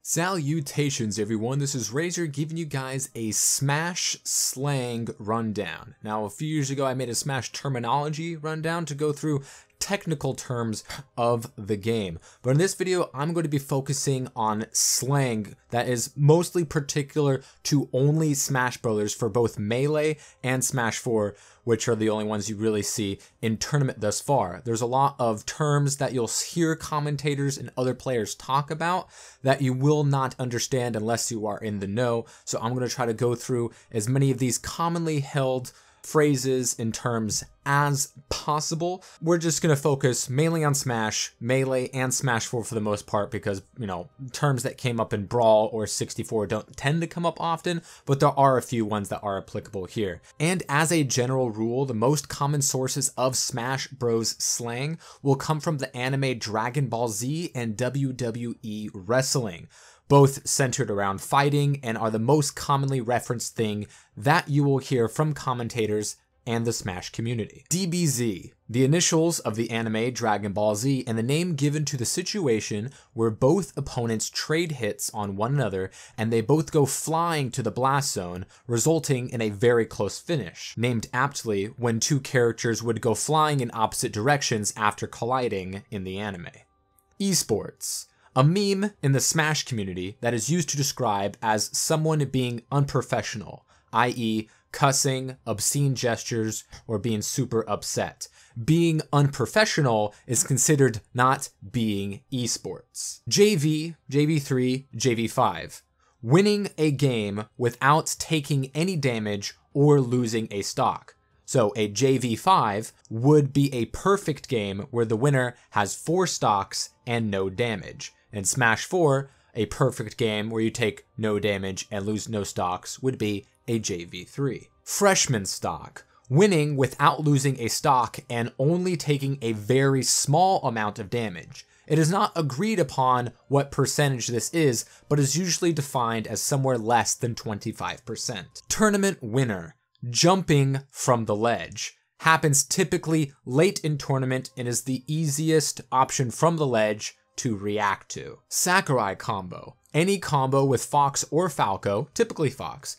Salutations everyone, this is Razor giving you guys a Smash Slang rundown. Now a few years ago I made a Smash terminology rundown to go through technical terms of the game. But in this video I'm going to be focusing on slang that is mostly particular to only Smash Brothers for both Melee and Smash4, which are the only ones you really see in tournament thus far. There's a lot of terms that you'll hear commentators and other players talk about that you will not understand unless you are in the know. So I'm going to try to go through as many of these commonly held phrases and terms as possible. We're just going to focus mainly on Smash, Melee, and Smash4 for the most part because, you know, terms that came up in Brawl or 64 don't tend to come up often, but there are a few ones that are applicable here. And as a general rule, the most common sources of Smash Bros slang will come from the anime Dragon Ball Z and WWE wrestling, both centered around fighting and are the most commonly referenced thing that you will hear from commentators and the Smash community. DBZ, the initials of the anime Dragon Ball Z and the name given to the situation where both opponents trade hits on one another and they both go flying to the blast zone, resulting in a very close finish, named aptly when two characters would go flying in opposite directions after colliding in the anime. Esports, a meme in the Smash community that is used to describe as someone being unprofessional, i.e. cussing, obscene gestures, or being super upset. Being unprofessional is considered not being esports. JV, JV3, JV5. Winning a game without taking any damage or losing a stock. So a JV5 would be a perfect game where the winner has 4 stocks and no damage. In Smash4, a perfect game where you take no damage and lose no stocks would be a JV3. Freshman stock, winning without losing a stock and only taking a very small amount of damage. It is not agreed upon what percentage this is, but is usually defined as somewhere less than 25%. Tournament winner, jumping from the ledge. Happens typically late in tournament and is the easiest option from the ledge to react to. Sakurai Combo, any combo with Fox or Falco, typically Fox,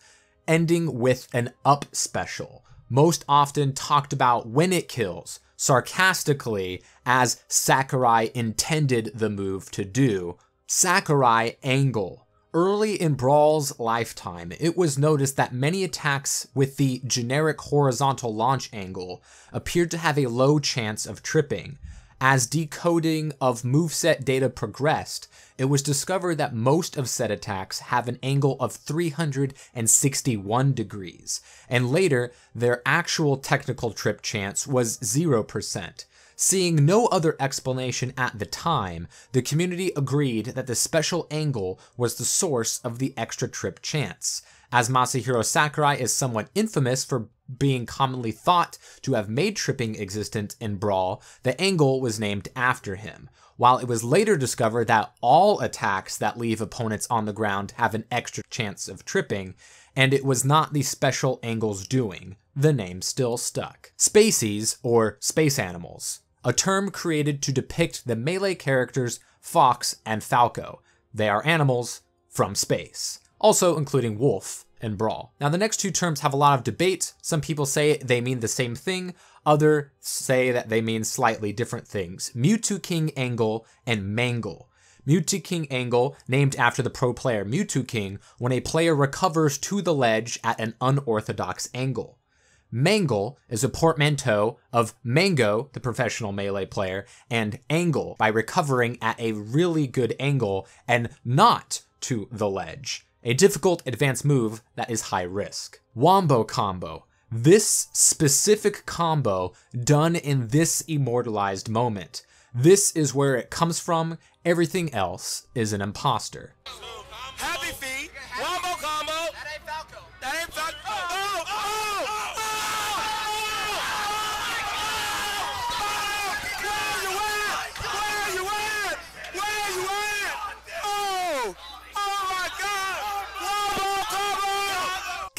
ending with an up special, most often talked about when it kills, sarcastically as Sakurai intended the move to do. Sakurai Angle. Early in Brawl's lifetime, it was noticed that many attacks with the generic horizontal launch angle appeared to have a low chance of tripping. As decoding of moveset data progressed, it was discovered that most of said attacks have an angle of 361 degrees, and later their actual technical trip chance was 0%. Seeing no other explanation at the time, the community agreed that the special angle was the source of the extra trip chance. As Masahiro Sakurai is somewhat infamous for being commonly thought to have made tripping existent in Brawl, the angle was named after him, while it was later discovered that all attacks that leave opponents on the ground have an extra chance of tripping, and it was not the special angle's doing. The name still stuck. Spacies, or space animals, a term created to depict the Melee characters Fox and Falco. They are animals from space, also including Wolf and Brawl. Now the next two terms have a lot of debate. Some people say they mean the same thing, others say that they mean slightly different things. Mewtwo King Angle and Mangle. Mewtwo King Angle, named after the pro player Mewtwo King, when a player recovers to the ledge at an unorthodox angle. Mangle is a portmanteau of Mango, the professional Melee player, and Angle, by recovering at a really good angle and not to the ledge. A difficult advanced move that is high risk. Wombo Combo. This specific combo done in this immortalized moment. This is where it comes from. Everything else is an imposter. Happy feet. Wombo Combo. That ain't Falco. That ain't Falco.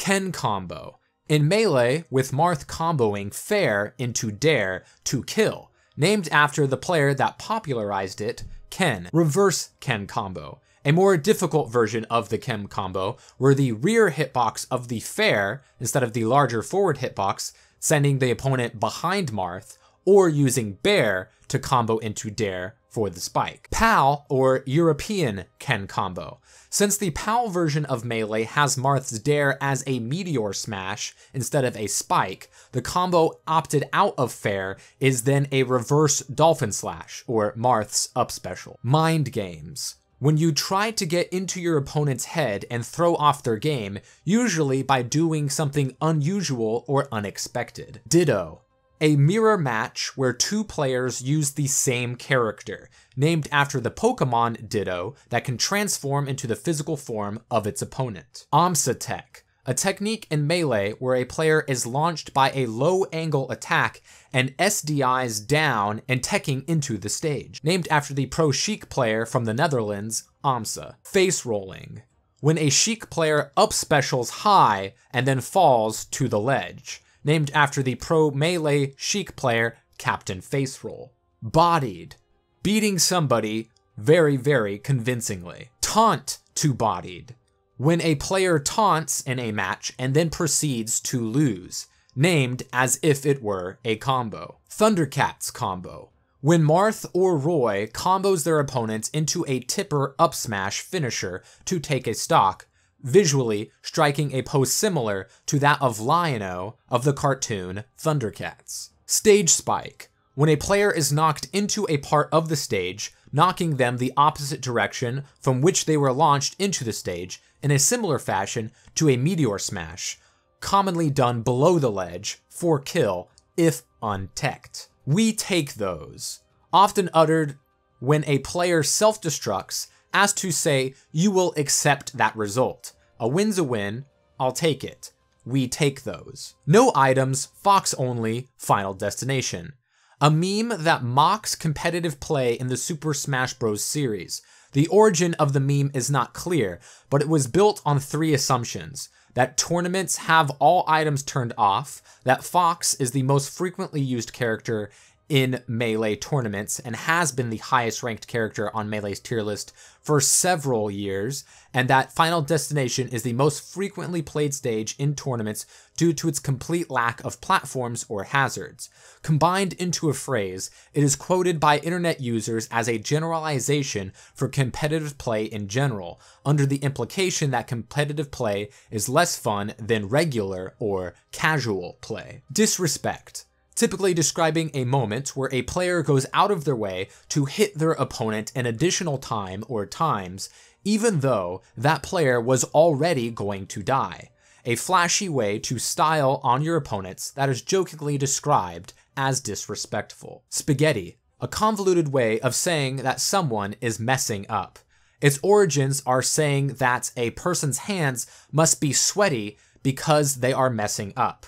Ken Combo. In Melee, with Marth comboing fair into dare to kill, named after the player that popularized it, Ken. Reverse Ken Combo. A more difficult version of the Chem combo, where the rear hitbox of the fair, instead of the larger forward hitbox, sending the opponent behind Marth, or using Bear to combo into Dare for the spike. PAL, or European Ken combo. Since the PAL version of Melee has Marth's Dare as a meteor smash instead of a spike, the combo opted out of fair is then a reverse dolphin slash, or Marth's up special. Mind games. When you try to get into your opponent's head and throw off their game, usually by doing something unusual or unexpected. Ditto. A mirror match where two players use the same character, named after the Pokemon Ditto that can transform into the physical form of its opponent. Amsah Tech, a technique in Melee where a player is launched by a low angle attack and SDIs down and teching into the stage, named after the pro Sheik player from the Netherlands, Amsah. Facerolling, when a Sheik player up specials high and then falls to the ledge, named after the pro Melee Sheik player, Captain Faceroll. Bodied, beating somebody very, very convincingly. Taunt to bodied, when a player taunts in a match and then proceeds to lose, named as if it were a combo. Thundercats Combo, when Marth or Roy combos their opponents into a tipper up smash finisher to take a stock, visually striking a pose similar to that of Lion-O of the cartoon Thundercats. Stage Spike, when a player is knocked into a part of the stage, knocking them the opposite direction from which they were launched into the stage in a similar fashion to a meteor smash, commonly done below the ledge for kill if unteched. We take those, often uttered when a player self-destructs as to say, you will accept that result. A win's a win, I'll take it. We take those. No items, Fox only, Final Destination. A meme that mocks competitive play in the Super Smash Bros. Series. The origin of the meme is not clear, but it was built on three assumptions. That tournaments have all items turned off, that Fox is the most frequently used character in Melee tournaments and has been the highest ranked character on Melee's tier list for several years, and that Final Destination is the most frequently played stage in tournaments due to its complete lack of platforms or hazards. Combined into a phrase, it is quoted by internet users as a generalization for competitive play in general, under the implication that competitive play is less fun than regular or casual play. Disrespect, typically describing a moment where a player goes out of their way to hit their opponent an additional time or times, even though that player was already going to die. A flashy way to style on your opponents that is jokingly described as disrespectful. Spaghetti, a convoluted way of saying that someone is messing up. Its origins are saying that a person's hands must be sweaty because they are messing up.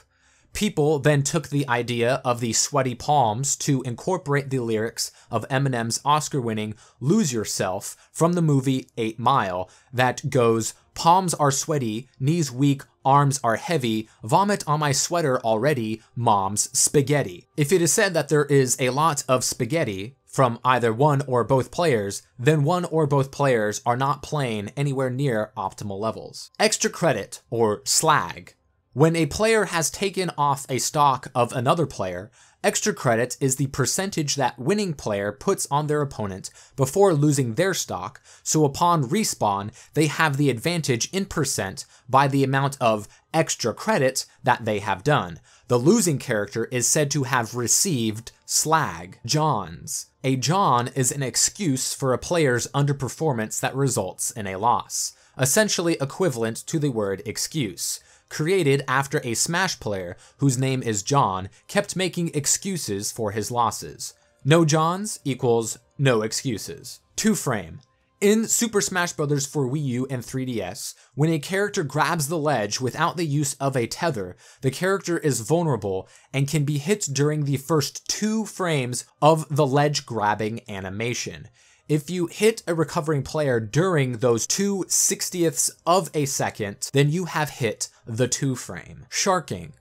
People then took the idea of the sweaty palms to incorporate the lyrics of Eminem's Oscar-winning Lose Yourself from the movie 8 Mile that goes, palms are sweaty, knees weak, arms are heavy, vomit on my sweater already, mom's spaghetti. If it is said that there is a lot of spaghetti from either one or both players, then one or both players are not playing anywhere near optimal levels. Extra credit, or slag. When a player has taken off a stock of another player, extra credit is the percentage that winning player puts on their opponent before losing their stock, so upon respawn, they have the advantage in percent by the amount of extra credit that they have done. The losing character is said to have received slag. Johns. A John is an excuse for a player's underperformance that results in a loss, essentially equivalent to the word excuse. Created after a Smash player whose name is John kept making excuses for his losses. No Johns equals no excuses. Two frame. In Super Smash Bros. For Wii U and 3DS, when a character grabs the ledge without the use of a tether, the character is vulnerable and can be hit during the first 2 frames of the ledge grabbing animation. If you hit a recovering player during those 2/60ths of a second, then you have hit the 2 frame. Sharking.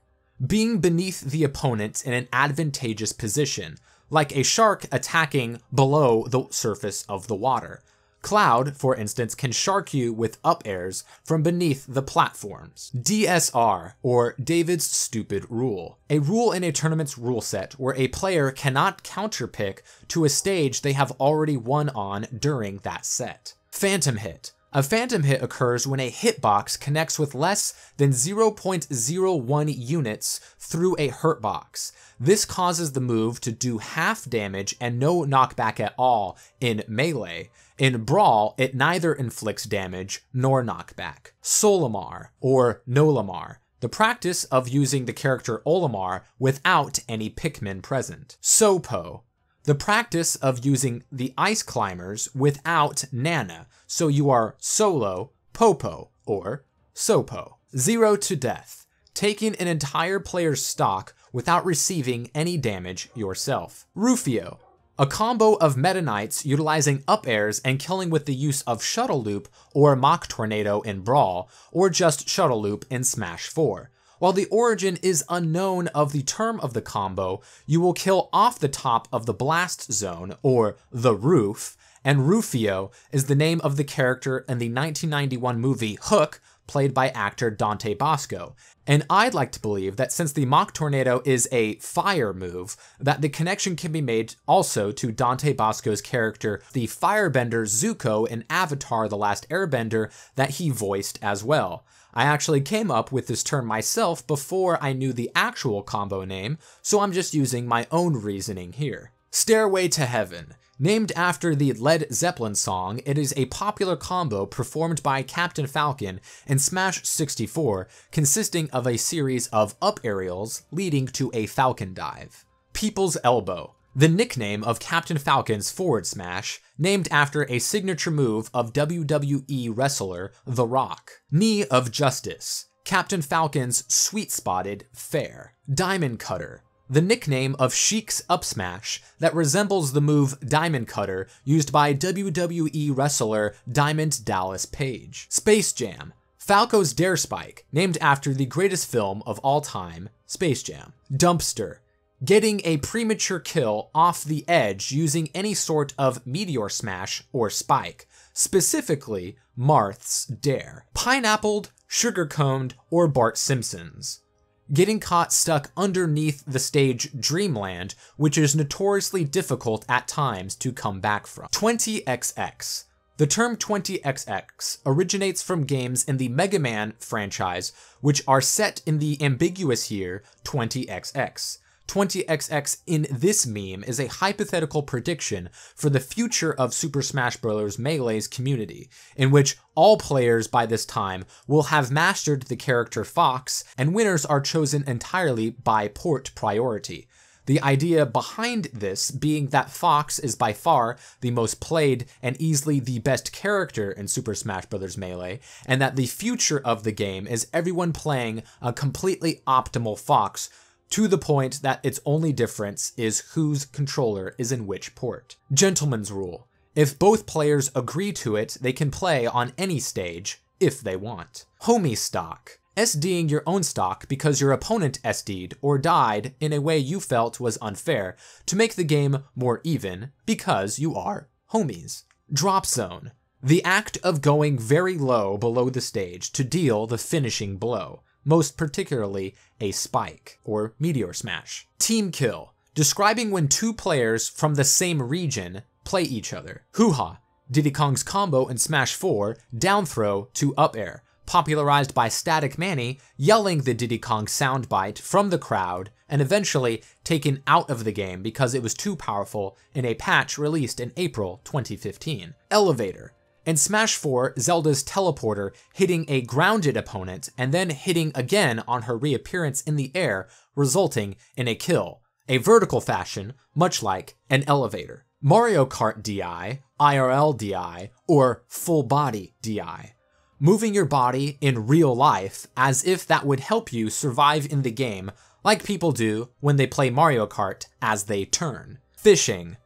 Being beneath the opponent in an advantageous position, like a shark attacking below the surface of the water. Cloud, for instance, can shark you with up airs from beneath the platforms. DSR, or David's Stupid Rule. A rule in a tournament's rule set where a player cannot counterpick to a stage they have already won on during that set. Phantom Hit. A phantom hit occurs when a hitbox connects with less than 0.01 units through a hurtbox. This causes the move to do half damage and no knockback at all in melee. In Brawl, it neither inflicts damage nor knockback. Solimar, or Nolimar. The practice of using the character Olimar without any Pikmin present. Sopo. The practice of using the Ice Climbers without Nana, so you are solo, Popo, or Sopo. Zero to Death. Taking an entire player's stock without receiving any damage yourself. Rufio. A combo of Meta Knights utilizing up airs and killing with the use of Shuttle Loop or Mach Tornado in Brawl, or just Shuttle Loop in Smash4. While the origin is unknown of the term of the combo, you will kill off the top of the blast zone, or the roof, and Rufio is the name of the character in the 1991 movie Hook, played by actor Dante Bosco. And I'd like to believe that since the Mach Tornado is a fire move, that the connection can be made also to Dante Bosco's character, the firebender Zuko in Avatar: The Last Airbender, that he voiced as well. I actually came up with this term myself before I knew the actual combo name, so I'm just using my own reasoning here. Stairway to Heaven. Named after the Led Zeppelin song, it is a popular combo performed by Captain Falcon in Smash 64, consisting of a series of up aerials leading to a Falcon dive. People's Elbow. The nickname of Captain Falcon's forward smash, named after a signature move of WWE wrestler The Rock. Knee of Justice. Captain Falcon's sweet-spotted fair. Diamond Cutter. The nickname of Sheik's up smash that resembles the move Diamond Cutter used by WWE wrestler Diamond Dallas Page. Space Jam. Falco's Dare Spike, named after the greatest film of all time, Space Jam. Dumpster. Getting a premature kill off the edge using any sort of meteor smash or spike, specifically Marth's Dare. Pineappled, sugar-coned, or Bart Simpson's. Getting caught stuck underneath the stage Dreamland, which is notoriously difficult at times to come back from. 20XX. The term 20XX originates from games in the Mega Man franchise, which are set in the ambiguous year 20XX. 20XX in this meme is a hypothetical prediction for the future of Super Smash Bros. Melee's community, in which all players by this time will have mastered the character Fox, and winners are chosen entirely by port priority. The idea behind this being that Fox is by far the most played and easily the best character in Super Smash Bros. Melee, and that the future of the game is everyone playing a completely optimal Fox, to the point that its only difference is whose controller is in which port. Gentleman's Rule. If both players agree to it, they can play on any stage, if they want. Homie Stock. SDing your own stock because your opponent SD'd or died in a way you felt was unfair to make the game more even because you are homies. Drop Zone. The act of going very low below the stage to deal the finishing blow, most particularly a spike or meteor smash. Team Kill. Describing when two players from the same region play each other. Hoo-hah. Diddy Kong's combo in Smash 4, down throw to up air, popularized by Static Manny yelling the Diddy Kong soundbite from the crowd and eventually taken out of the game because it was too powerful in a patch released in April 2015. Elevator. In Smash 4, Zelda's teleporter hitting a grounded opponent and then hitting again on her reappearance in the air, resulting in a kill. A vertical fashion, much like an elevator. Mario Kart DI, IRL DI, or full body DI. Moving your body in real life as if that would help you survive in the game, like people do when they play Mario Kart as they turn. Fishing.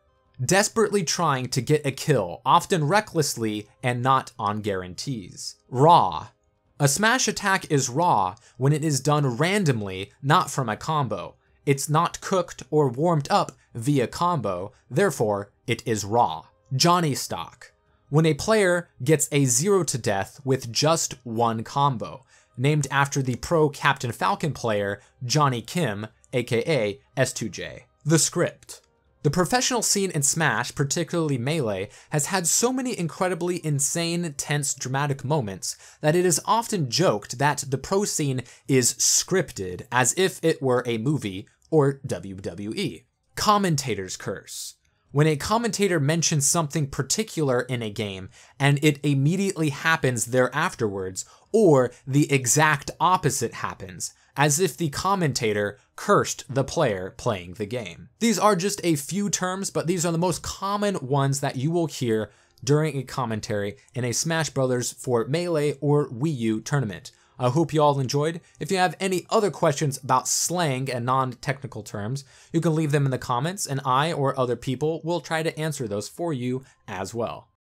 Desperately trying to get a kill, often recklessly and not on guarantees. Raw. A smash attack is raw when it is done randomly, not from a combo. It's not cooked or warmed up via combo, therefore it is raw. Johnny Stock. when a player gets a 0 to death with just one combo, named after the pro Captain Falcon player Johnny Kim, aka S2J. The script. The professional scene in Smash, particularly Melee, has had so many incredibly insane, tense, dramatic moments that it is often joked that the pro scene is scripted as if it were a movie or WWE. Commentator's curse. When a commentator mentions something particular in a game and it immediately happens thereafterwards, or the exact opposite happens, as if the commentator cursed the player playing the game. These are just a few terms, but these are the most common ones that you will hear during a commentary in a Smash Bros. For Melee or Wii U tournament. I hope you all enjoyed. If you have any other questions about slang and non-technical terms, you can leave them in the comments and I or other people will try to answer those for you as well.